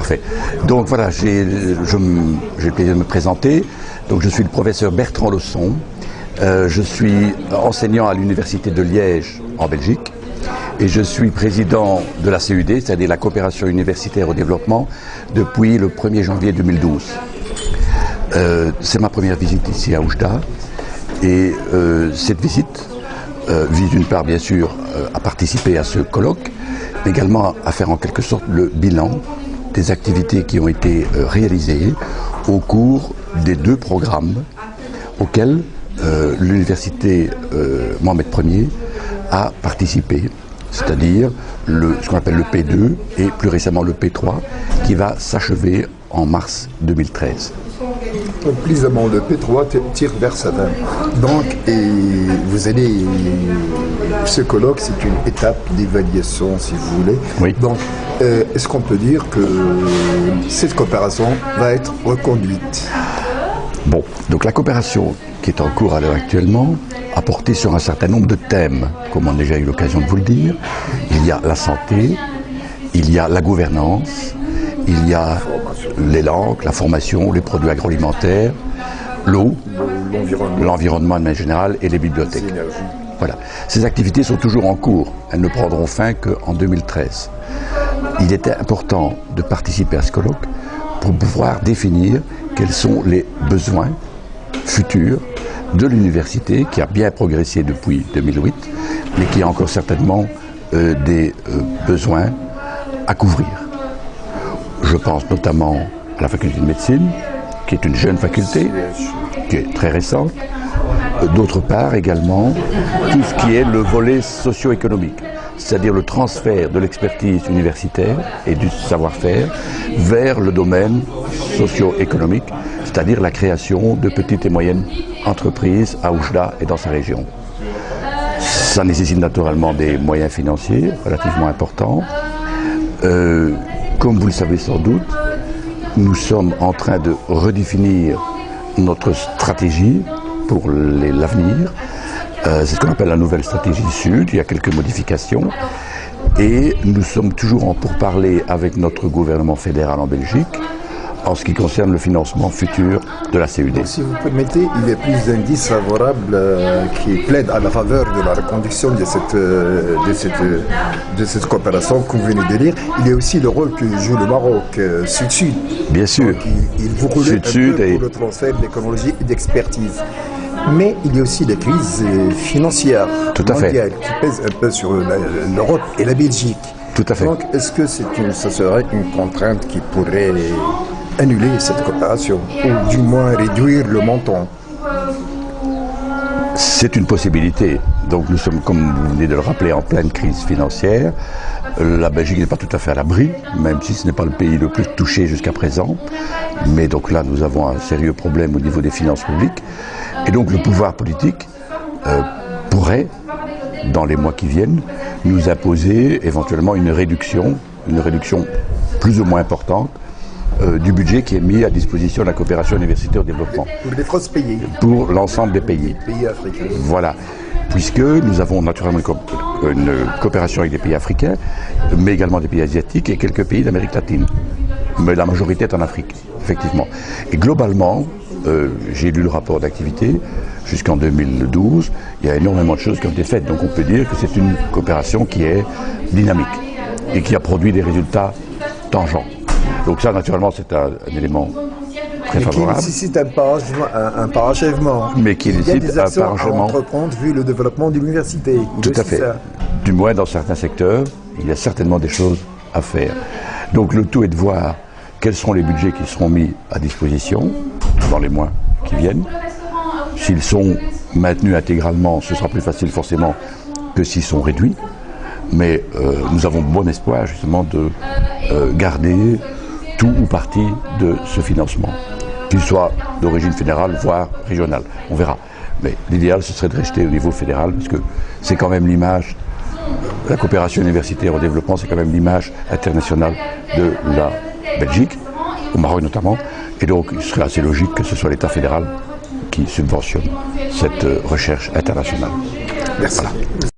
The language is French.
Parfait. Donc voilà, j'ai le plaisir de me présenter. Donc je suis le professeur Bertrand Lausson. Je suis enseignant à l'Université de Liège en Belgique et je suis président de la CUD, c'est-à-dire la coopération universitaire au développement, depuis le 1er janvier 2012. C'est ma première visite ici à Oujda et cette visite vise d'une part bien sûr à participer à ce colloque, mais également à faire en quelque sorte le bilan des activités qui ont été réalisées au cours des 2 programmes auxquels l'université Mohamed Ier a participé, c'est-à-dire ce qu'on appelle le P2 et plus récemment le P3 qui va s'achever en mars 2013. Donc, précisément, le P3 tire vers sa fin. Donc, vous allez. Ce colloque, c'est une étape d'évaluation, si vous voulez. Oui. Donc, est-ce qu'on peut dire que cette coopération va être reconduite? Bon, donc la coopération qui est en cours à l'heure actuellement a porté sur un certain nombre de thèmes, comme on a déjà eu l'occasion de vous le dire. Il y a la santé, il y a la gouvernance, il y a les langues, la formation, les produits agroalimentaires, l'eau, l'environnement de manière générale et les bibliothèques. Voilà. Ces activités sont toujours en cours. Elles ne prendront fin qu'en 2013. Il était important de participer à ce colloque pour pouvoir définir quels sont les besoins futurs de l'université qui a bien progressé depuis 2008, mais qui a encore certainement des besoins à couvrir. Je pense notamment à la faculté de médecine, qui est une jeune faculté, qui est très récente. D'autre part également, tout ce qui est le volet socio-économique, c'est-à-dire le transfert de l'expertise universitaire et du savoir-faire vers le domaine socio-économique, c'est-à-dire la création de petites et moyennes entreprises à Oujda et dans sa région. Ça nécessite naturellement des moyens financiers relativement importants. Comme vous le savez sans doute, nous sommes en train de redéfinir notre stratégie pour l'avenir. C'est ce qu'on appelle la nouvelle stratégie Sud. Il y a quelques modifications. Et nous sommes toujours en pourparlers avec notre gouvernement fédéral en Belgique en ce qui concerne le financement futur de la CUD. Donc, si vous permettez, il y a plus d'indices favorables qui plaident à la faveur de la reconduction de cette coopération que vous venez de lire. Il y a aussi le rôle que joue le Maroc, Sud-Sud. Bien sûr. Donc, il vous roule un peu pour le transfert d'économie et d'expertise. Mais il y a aussi la crise financière mondiale qui pèse un peu sur l'Europe et la Belgique. Tout à fait. Donc, est-ce que ça serait une contrainte qui pourrait annuler cette coopération, ou du moins réduire le montant? C'est une possibilité. Donc nous sommes, comme vous venez de le rappeler, en pleine crise financière. La Belgique n'est pas tout à fait à l'abri, même si ce n'est pas le pays le plus touché jusqu'à présent. Mais donc là, nous avons un sérieux problème au niveau des finances publiques. Et donc le pouvoir politique pourrait, dans les mois qui viennent, nous imposer éventuellement une réduction plus ou moins importante du budget qui est mis à disposition de la coopération universitaire au développement. Pour les France payées. Pour l'ensemble des pays. Pays africains. Voilà. Puisque nous avons naturellement une coopération avec des pays africains, mais également des pays asiatiques et quelques pays d'Amérique latine. Mais la majorité est en Afrique, effectivement. Et globalement, j'ai lu le rapport d'activité jusqu'en 2012, il y a énormément de choses qui ont été faites. Donc on peut dire que c'est une coopération qui est dynamique et qui a produit des résultats tangents. Donc ça, naturellement, c'est un élément très favorable. Qui nécessite un parachèvement. Mais qui nécessite des actions un parachèvement. À entreprendre vu le développement de l'université. Tout à fait. Du moins, dans certains secteurs, il y a certainement des choses à faire. Donc le tout est de voir quels seront les budgets qui seront mis à disposition dans les mois qui viennent. S'ils sont maintenus intégralement, ce sera plus facile forcément que s'ils sont réduits. Mais nous avons bon espoir justement de garder tout ou partie de ce financement, qu'il soit d'origine fédérale, voire régionale. On verra. Mais l'idéal, ce serait de rester au niveau fédéral, parce que c'est quand même l'image, la coopération universitaire au développement, c'est quand même l'image internationale de la Belgique, au Maroc notamment. Et donc, il serait assez logique que ce soit l'État fédéral qui subventionne cette recherche internationale. Merci. Voilà.